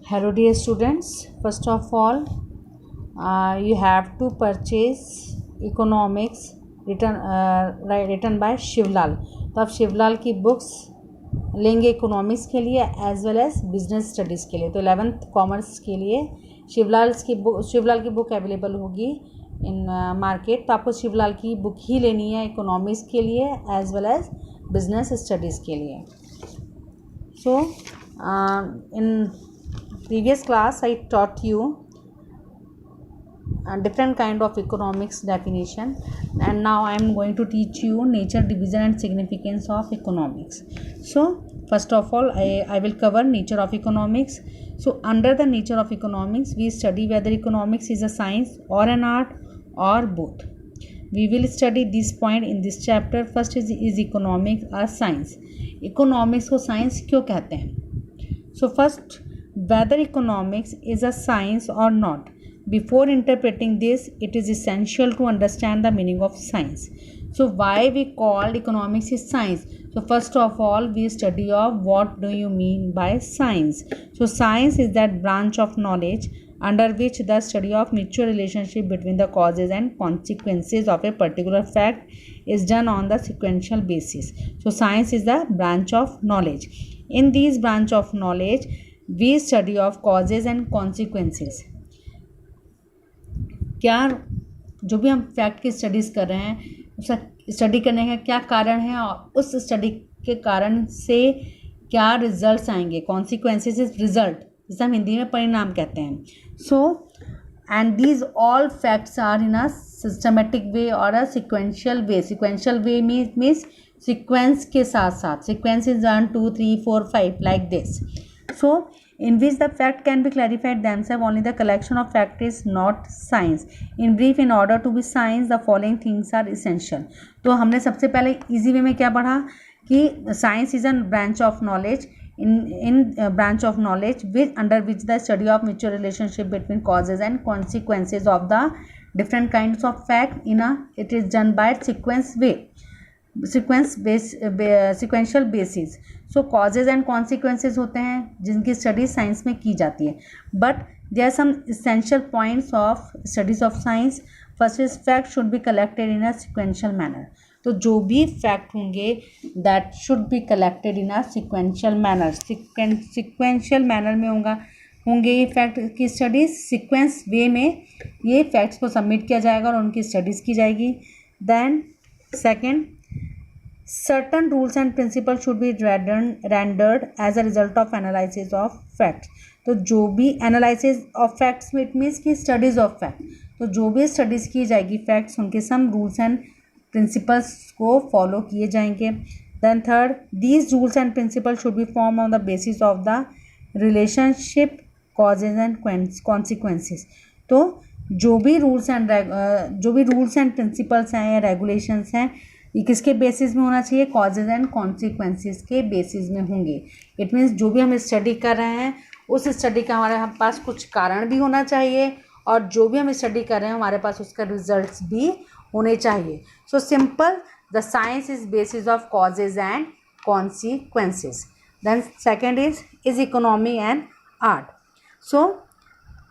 Hello dear students, first of all you have to purchase economics written by Shivlal. तो आप शिवलाल की books लेंगे economics के लिए as well as business studies के लिए। तो 11th कॉमर्स के लिए शिवलाल की बुक अवेलेबल होगी इन मार्केट। तो आपको शिवलाल की बुक ही लेनी है इकोनॉमिक्स के लिए as well as business studies के लिए। सो in previous class I taught you a different kind of economics definition, and now I am going to teach you nature, division and significance of economics. So first of all I will cover nature of economics. So under the nature of economics we study whether economics is a science or an art or both. We will study this point in this chapter. First is economics a science? Economics को science क्यों कहते हैं? So first, whether economics is a science or not. Before interpreting this, it is essential to understand the meaning of science. So why we call economics is science? So first of all, we study of what do you mean by science. So science is that branch of knowledge under which the study of mutual relationship between the causes and consequences of a particular fact is done on the sequential basis. So science is the branch of knowledge. In these branch of knowledge we study of causes and consequences. क्या जो भी हम fact की studies कर रहे हैं उसका study करने का क्या कारण है और उस स्टडी के कारण से क्या रिजल्ट्स आएंगे। कॉन्सिक्वेंसेस इज रिजल्ट, जिसे हम हिंदी में परिणाम कहते हैं। So and these all facts are in a systematic way और a sequential way. Sequential way means sequence के साथ साथ, sequence is 1 2 3 4 5 like this. So in which the fact can be clarified themselves. Only the collection of fact is not science. In brief, in order to be science the following things are essential. तो हमने सबसे पहले easy way में क्या पढ़ा कि science is a branch of knowledge in branch of knowledge which under which the study of mutual relationship between causes and consequences of the different kinds of fact it is done by sequence way, sequential basis. So causes and consequences होते हैं जिनकी study science में की जाती है, but there are some essential points of studies of science. First is fact should be collected in a sequential manner. तो जो भी फैक्ट होंगे that should be collected in a sequential manner. Sequential manner में होंगे ये fact की studies. Sequence वे में ये फैक्ट्स को सबमिट किया जाएगा और उनकी स्टडीज़ की जाएगी. Then second, certain rules and principles should be rendered as a result of analysis of facts. तो जो भी analysis of facts में it means कि studies of fact. तो जो भी studies की जाएगी facts उनके some rules and principles को follow किए जाएंगे. Then third, these rules and principles should be formed on the basis of the relationship causes and consequences. तो जो भी rules and principles हैं या regulations हैं ये किसके बेसिस में होना चाहिए? कॉजेज एंड कॉन्सिक्वेंसेस के बेसिस में होंगे. इट मीन्स जो भी हम स्टडी कर रहे हैं उस स्टडी का हमारे पास कुछ कारण भी होना चाहिए और जो भी हम स्टडी कर रहे हैं हमारे पास उसका रिजल्ट्स भी होने चाहिए. So simple, the science is basis of causes and consequences. Then second is economy and art. So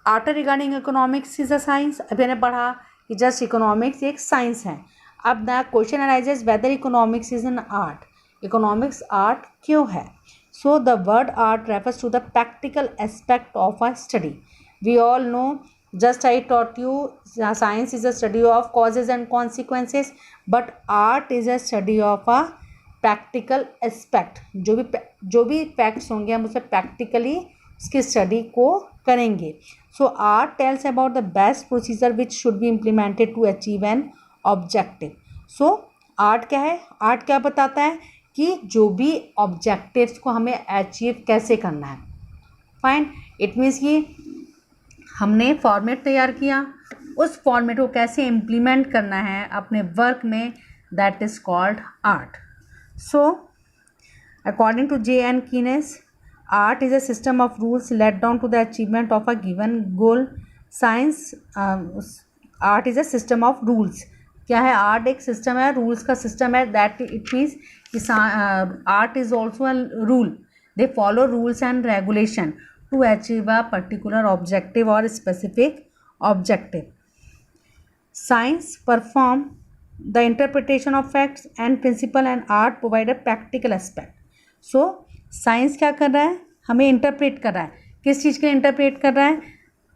art regarding economics is a science. अभी मैंने पढ़ा कि जस्ट इकोनॉमिक्स एक साइंस है. अब the question arises whether economics is an art. Economics art क्यों है? So the word art refers to the practical aspect of a study. We all know, just I taught you, science is a study of causes and consequences, but art is a study of a practical aspect. जो भी facts होंगे हम उसे practically उसकी study को करेंगे. So art tells about the best procedure which should be implemented to achieve an objective. So art क्या है? आर्ट क्या बताता है कि जो भी ऑब्जेक्टिव्स को हमें अचीव कैसे करना है. फाइन. इट मीन्स कि हमने फॉर्मेट तैयार किया, उस फॉर्मेट को कैसे इम्प्लीमेंट करना है अपने वर्क में, that is called art. So according to J.N. Keynes, art is a system of rules laid down to the achievement of a given goal. Science, art is a system of rules. क्या है? Art एक system है, rules का system है. That it means art is also a rule. They follow rules and regulation to achieve a particular objective or specific objective. Science perform the interpretation of facts and principle and art provide a practical aspect. So science क्या कर रहा है, हमें interpret कर रहा है. किस चीज़ के लिए इंटरप्रेट कर रहा है?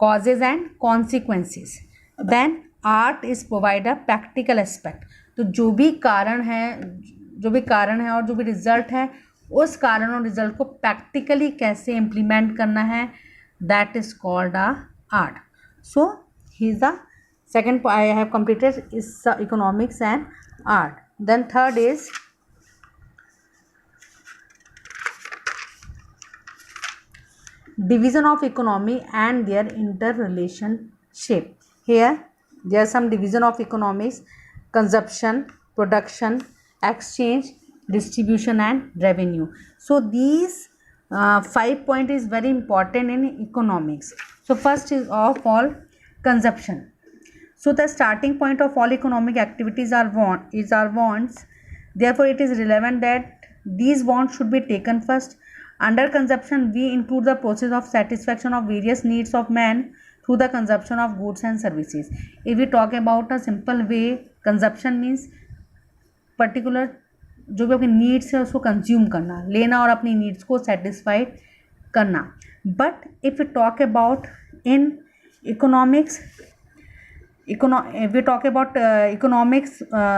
Causes and consequences. Then art is provide a practical aspect. तो जो भी कारण है और जो भी रिजल्ट है, उस कारण और रिजल्ट को प्रैक्टिकली कैसे इम्प्लीमेंट करना है, that is called a art. So he is the second I have completed is economics and art. Then third is division of economy and their interrelationship. Here there are some division of economics: consumption, production, exchange, distribution and revenue. So these 5 point is very important in economics. So first is of all consumption. So the starting point of all economic activities are wants. Therefore, it is relevant that these wants should be taken first. Under consumption, we include the process of satisfaction of various needs of man through the consumption of goods and services. If we talk about a simple way, consumption means particular जो भी अपनी needs है उसको consume करना, लेना और अपनी needs को सेटिस्फाइड करना. But if you talk about in economics, if we talk about economics,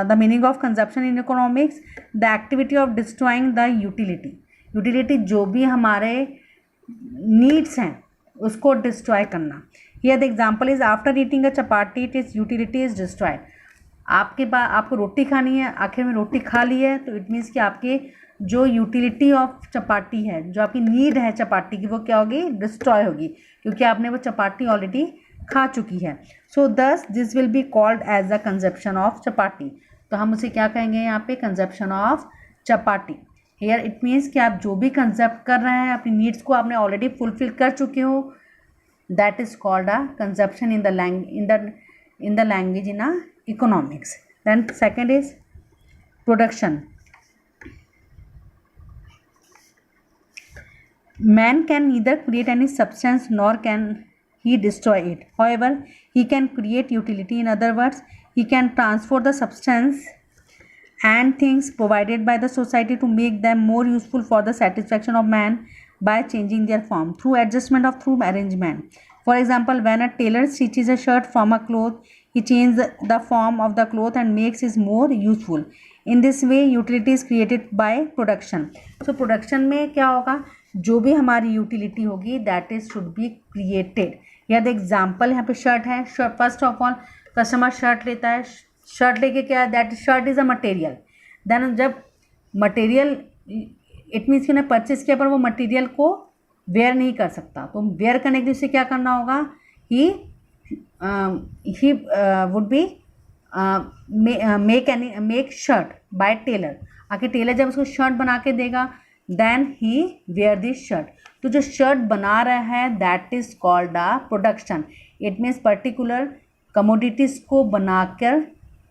the meaning of consumption in economics, the activity of destroying the utility जो भी हमारे needs हैं उसको destroy करना. Here the example is after eating a chapati, its utility is destroyed. आपको रोटी खानी है, आखिर में रोटी खा ली है, तो इट मीन्स कि आपके जो यूटिलिटी ऑफ चपाटी है, जो आपकी नीड है चपाटी की, वो क्या होगी? डिस्ट्रॉय होगी, क्योंकि आपने वो चपाटी ऑलरेडी खा चुकी है. So thus this will be called as a consumption of chapati. तो हम उसे क्या कहेंगे यहाँ पे? Consumption of chapati. Here it means कि आप जो भी कंजप्ट कर रहे हैं, अपनी नीड्स को आपने ऑलरेडी फुलफिल कर चुके हो, that is called a consumption in the language in a economics. Then second is production. Man can neither create any substance nor can he destroy it. However, he can create utility. In other words, he can transform the substance and things provided by the society to make them more useful for the satisfaction of man by changing their form through adjustment of through arrangement. For example, when a tailor stitches a shirt from a cloth, he changes the form of the cloth and makes it more useful. In this way, utility is created by production. So production में क्या होगा? जो भी हमारी utility होगी that is should be created. या the example यहाँ पे शर्ट है. First of all customer shirt लेता है, शर्ट लेके क्या, that shirt is a material. देन जब मटेरियल इट मीन्स कि ना परचेज किया पर वो मटेरियल को वेयर नहीं कर सकता, तो वेयर करने के लिए उसे क्या करना होगा? He would be make shirt by tailor. आके टेलर जब उसको शर्ट बना के देगा, then he wear this shirt. तो जो शर्ट बना रहा है that is called a production. It means particular commodities को बनाकर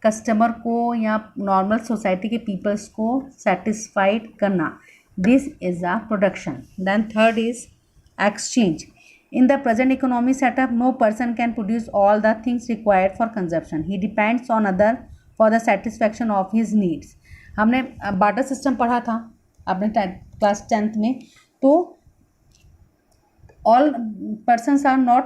कस्टमर को या नॉर्मल सोसाइटी के पीपल्स को सेटिस्फाइड करना. This is a production. Then third is exchange. In the present economic setup, no person can produce all the things required for consumption. He depends on other for the satisfaction of his needs. हमने barter system पढ़ा था अपने class 10th में. तो all persons are not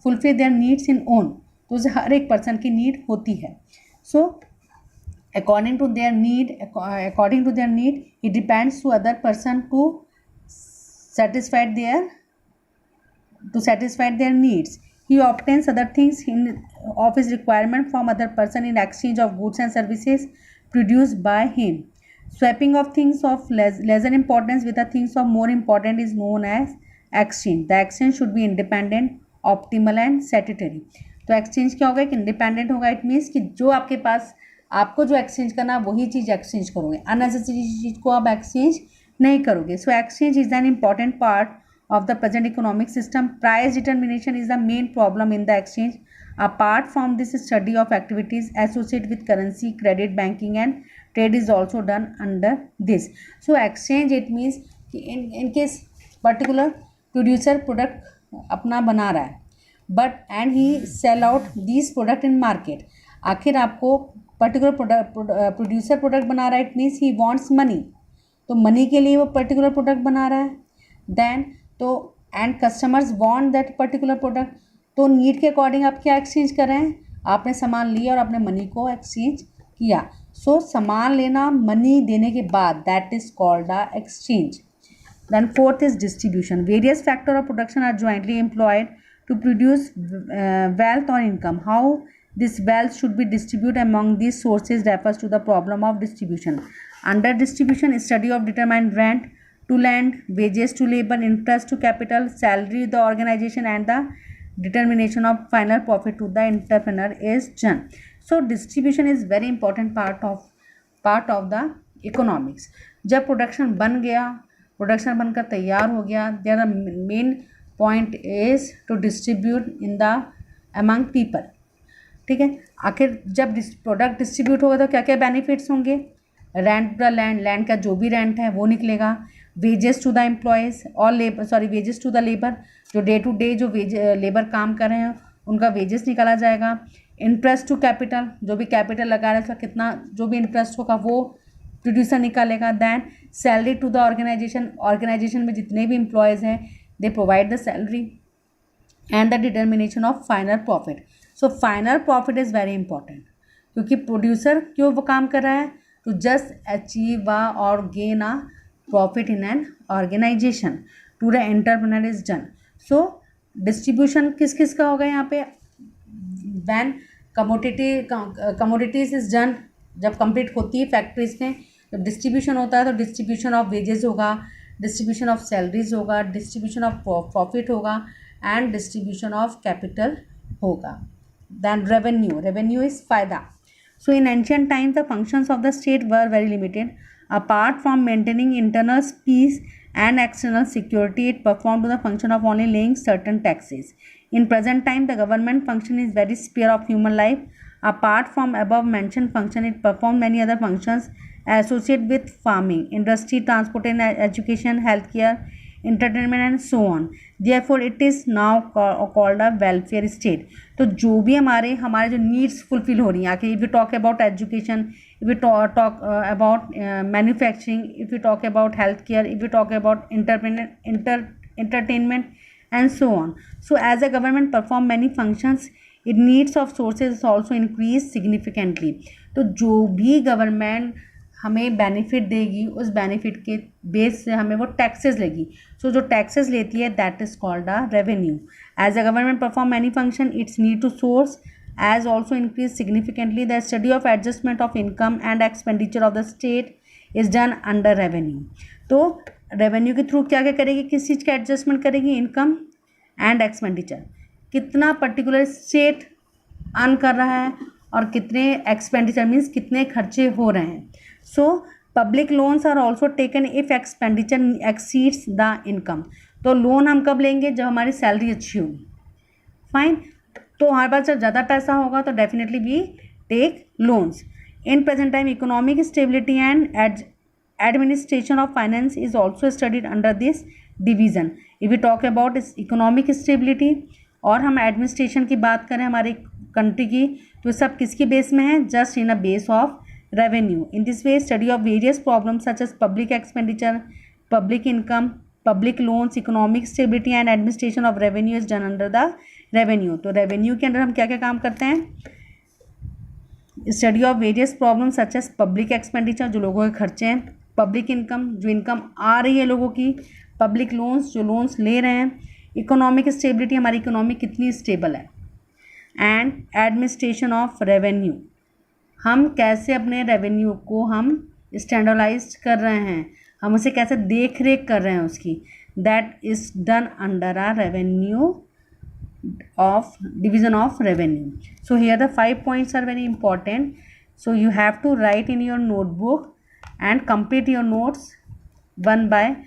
fulfil their needs in own. तो उसे हर एक पर्सन की नीड होती है. So according to their need he depends to other person to satisfy their needs. He obtains other things of his requirement from other person in exchange of goods and services produced by him. Swapping of things of lesser importance with the things of more important is known as exchange. The exchange should be independent, optimal and statutory. तो exchange क्या होगा? एक independent होगा. It means कि जो आपके पास, आपको जो exchange करना वही चीज़ exchange करोगे, unnecessary चीज़ को आप exchange नहीं करोगे. So exchange is an important part of the present economic system. Price determination is the main problem in the exchange. Apart from this, study of activities associated with currency, credit, banking and trade is also done under this. So exchange, it means in case particular producer product अपना बना रहा है but and he sell out these product in market. आखिर आपको particular producer product बना रहा है, it means he wants money, तो मनी के लिए वो पर्टिकुलर प्रोडक्ट बना रहा है। देन तो and customers want that particular product, तो नीड के अकॉर्डिंग आप क्या एक्सचेंज कर रहे हैं, आपने सामान लिया और आपने मनी को एक्सचेंज किया। सो सामान लेना मनी देने के बाद that is called a exchange. Then fourth is distribution. Various factors of production are jointly employed to produce wealth or income. How this wealth should be distributed among these sources refers to the problem of distribution. Under distribution, study of determined rent to land, wages to labor, interest to capital, salary to the organization, and the determination of final profit to the entrepreneur is done. So distribution is very important part of the economics. जब production बन गया, production बनकर तैयार हो गया, there are main point is to distribute in the among people. ठीक है, आखिर जब प्रोडक्ट डिस्ट्रीब्यूट होगा तो क्या क्या बेनिफिट्स होंगे, रेंट द लैंड का जो भी रेंट है वो निकलेगा, वेजेस टू द एम्प्लॉयज़ और वेजेस टू द लेबर, जो डे टू डे जो लेबर काम कर रहे हैं उनका वेजेस निकाला जाएगा, इंटरेस्ट टू कैपिटल, जो भी कैपिटल लगा रहा है उसका कितना जो भी इंटरेस्ट होगा वो प्रोड्यूसर निकालेगा। Then salary to the organization में जितने भी एम्प्लॉयज़ हैं they provide the salary and the determination of final profit. So final profit is very important, क्योंकि प्रोड्यूसर क्यों वो काम कर रहा है, टू जस्ट अचीव और gain a profit in an organization, to the entrepreneur is done. So distribution किस किस का होगा यहाँ पे, वैन कमोडिटीज इज डन, जब कंप्लीट होती है फैक्ट्रीज में, जब डिस्ट्रीब्यूशन होता है तो डिस्ट्रीब्यूशन ऑफ वेजेस होगा, डिस्ट्रीब्यूशन ऑफ सैलरीज होगा, डिस्ट्रीब्यूशन ऑफ प्रॉफिट होगा एंड डिस्ट्रीब्यूशन ऑफ कैपिटल होगा। दैन रेवेन्यू इज फायदा। So in ancient times the functions of the state were very limited, apart from maintaining internal peace and external security, it performed the function of only laying certain taxes. In present time, the government function is very sphere of human life. Apart from above mentioned function, it performs many other functions associated with farming, industry, transport and education, healthcare, entertainment and so on. Therefore, it is now called a welfare state. तो जो भी हमारे जो needs fulfil हो रही हैं, आखिर if we talk about education, if we talk about manufacturing, if we talk about healthcare, if we talk about entertainment and so on. So as a government perform many functions, its needs of sources also increase significantly. तो जो भी government हमें benefit देगी उस benefit के base से हमें वो टैक्सेस लेगी। सो जो टैक्सेस लेती है that is called a revenue. As a government perform many function, its need to source as also increased significantly. The study of adjustment of income and expenditure of the state is done under revenue. तो revenue के through क्या क्या करेगी, किस चीज़ का adjustment करेगी, income and expenditure, कितना particular state earn कर रहा है और कितने एक्सपेंडिचर मीन्स कितने खर्चे हो रहे हैं। So public loans are also taken if expenditure exceeds the income. तो लोन हम कब लेंगे, जब हमारी सैलरी अच्छी होगी, फाइन। तो हमारे पास जब ज़्यादा पैसा होगा तो definitely we take loans. In present time economic stability and administration of finance is also studied under this division. If we talk about economic stability और हम एडमिनिस्ट्रेशन की बात करें हमारी कंट्री की, तो सब किसकी बेस में है, just in a base of revenue. In this way study of various problems such as public expenditure, public income, public loans, economic stability and administration of revenue is done under the revenue. तो revenue के अंदर हम क्या क्या काम करते हैं, study of various problem such as public expenditure, जो लोगों के खर्चे हैं, पब्लिक इनकम, जो इनकम आ रही है लोगों की, पब्लिक लोन्स, जो लोन्स ले रहे हैं, इकोनॉमिक स्टेबिलिटी, हमारी इकोनॉमी कितनी स्टेबल है, एंड एडमिनिस्ट्रेशन ऑफ रेवेन्यू, हम कैसे अपने रेवेन्यू को हम स्टैंडर्डाइज कर रहे हैं, हम उसे कैसे देख रेख कर रहे हैं उसकी, that is done under a revenue of division of revenue. So here the 5 points are very important. So you have to write in your notebook and complete your notes one by